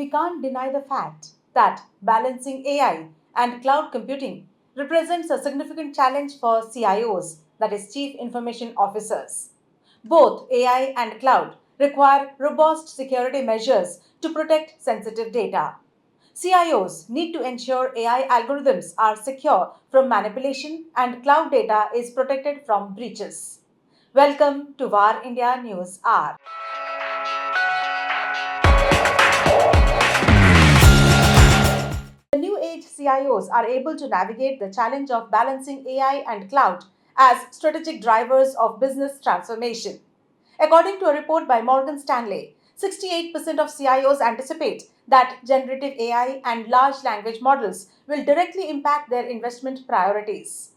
we can't deny the fact that balancing AI and cloud computing represents a significant challenge for CIOs, that is, Chief Information Officers. Both AI and cloud require robust security measures to protect sensitive data. CIOs need to ensure AI algorithms are secure from manipulation and cloud data is protected from breaches. Welcome to VAR India News Hour. The new age CIOs are able to navigate the challenge of balancing AI and cloud as strategic drivers of business transformation. According to a report by Morgan Stanley, 68% of CIOs anticipate that generative AI and large language models will directly impact their investment priorities.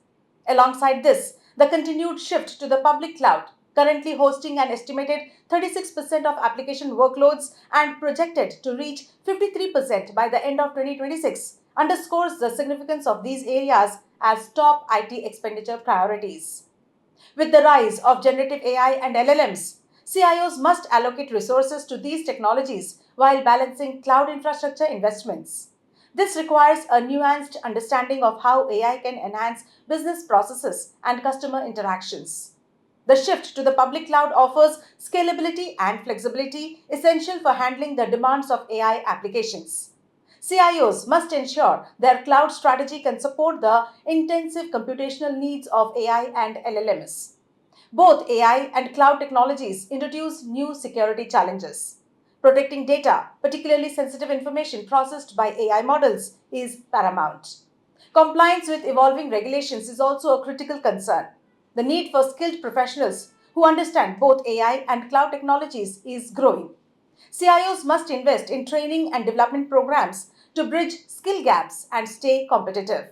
Alongside this, the continued shift to the public cloud, currently hosting an estimated 36% of application workloads and projected to reach 53% by the end of 2026, underscores the significance of these areas as top IT expenditure priorities. With the rise of generative AI and LLMs, CIOs must allocate resources to these technologies while balancing cloud infrastructure investments. This requires a nuanced understanding of how AI can enhance business processes and customer interactions. The shift to the public cloud offers scalability and flexibility essential for handling the demands of AI applications. CIOs must ensure their cloud strategy can support the intensive computational needs of AI and LLMs. Both AI and cloud technologies introduce new security challenges. Protecting data, particularly sensitive information processed by AI models, is paramount. Compliance with evolving regulations is also a critical concern. The need for skilled professionals who understand both AI and cloud technologies is growing. CIOs must invest in training and development programs to bridge skill gaps and stay competitive.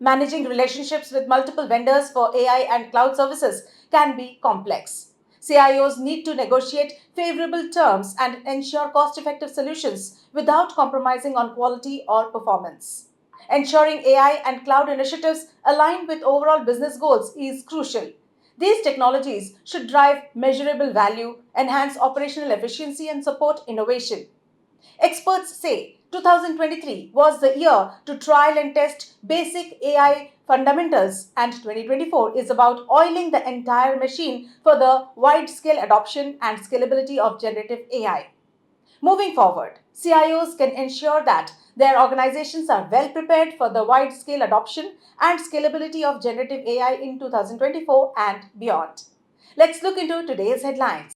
Managing relationships with multiple vendors for AI and cloud services can be complex. CIOs need to negotiate favorable terms and ensure cost effective solutions without compromising on quality or performance. Ensuring AI and cloud initiatives align with overall business goals is crucial. These technologies should drive measurable value, enhance operational efficiency, and support innovation. Experts say 2023 was the year to trial and test basic AI fundamentals, and 2024 is about oiling the entire machine for the wide scale adoption and scalability of generative AI. Moving forward, CIOs can ensure that their organizations are well prepared for the wide scale adoption and scalability of generative AI in 2024 and beyond. Let's look into today's headlines.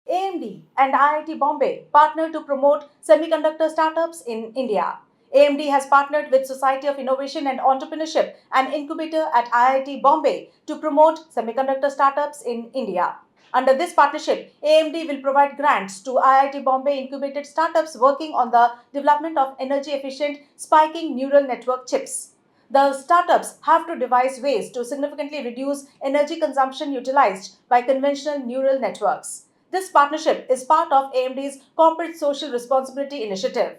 AMD and IIT Bombay partner to promote semiconductor startups in India. AMD has partnered with Society of Innovation and Entrepreneurship, an incubator at IIT Bombay, to promote semiconductor startups in India. Under this partnership, AMD will provide grants to IIT Bombay incubated startups working on the development of energy efficient spiking neural network chips. The startups have to devise ways to significantly reduce energy consumption utilized by conventional neural networks. This partnership is part of AMD's Corporate Social Responsibility Initiative.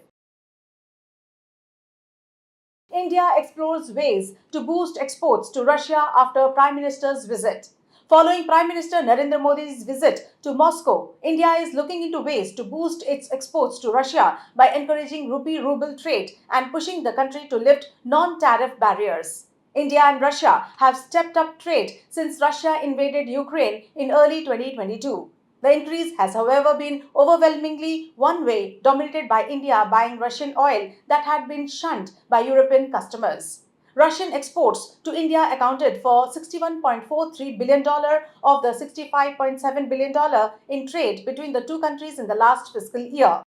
India explores ways to boost exports to Russia after Prime Minister's visit. Following Prime Minister Narendra Modi's visit to Moscow, India is looking into ways to boost its exports to Russia by encouraging rupee-ruble trade and pushing the country to lift non-tariff barriers. India and Russia have stepped up trade since Russia invaded Ukraine in early 2022. The increase has, however, been overwhelmingly one way, dominated by India buying Russian oil that had been shunned by European customers. Russian exports to India accounted for $61.43 billion of the $65.7 billion in trade between the two countries in the last fiscal year.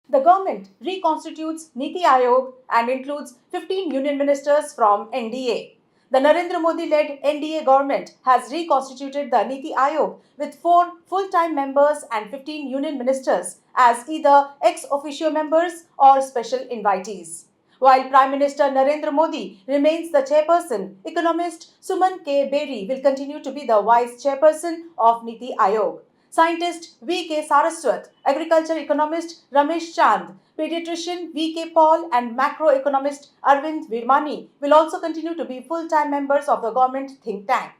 The government reconstitutes Niti Aayog and includes 15 union ministers from NDA. The Narendra Modi-led NDA government has reconstituted the Niti Aayog with 4 full-time members and 15 union ministers as either ex officio members or special invitees. While Prime Minister Narendra Modi remains the chairperson, economist Suman K. Beri will continue to be the vice chairperson of Niti Aayog. Scientist V.K. Saraswat, agriculture economist Ramesh Chand, pediatrician V.K. Paul, and macroeconomist Arvind Virmani will also continue to be full-time members of the government think tank.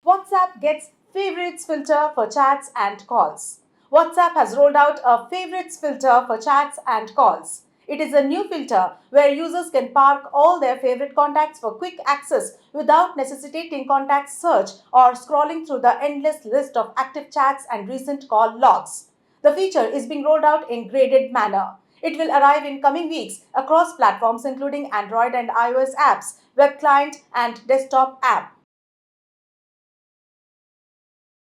WhatsApp gets favorites filter for chats and calls. WhatsApp has rolled out a favorites filter for chats and calls. It is a new filter where users can park all their favorite contacts for quick access without necessitating contact search or scrolling through the endless list of active chats and recent call logs. The feature is being rolled out in graded manner. It will arrive in coming weeks across platforms including Android and iOS apps, web client and desktop app.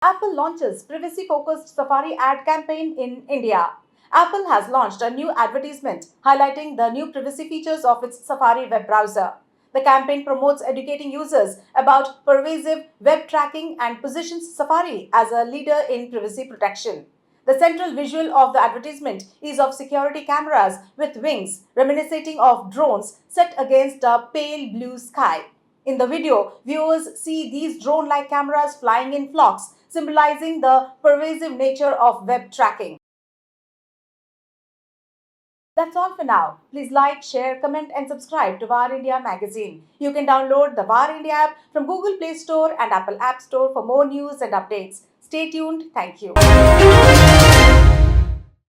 Apple launches privacy focused Safari ad campaign in India. Apple has launched a new advertisement highlighting the new privacy features of its Safari web browser. The campaign promotes educating users about pervasive web tracking and positions Safari as a leader in privacy protection. The central visual of the advertisement is of security cameras with wings, reminiscent of drones set against a pale blue sky. In the video, viewers see these drone like cameras flying in flocks, symbolizing the pervasive nature of web tracking. That's all for now. Please like, share, comment, and subscribe to VAR India magazine. You can download the VAR India app from Google Play Store and Apple App Store for more news and updates. Stay tuned. Thank you.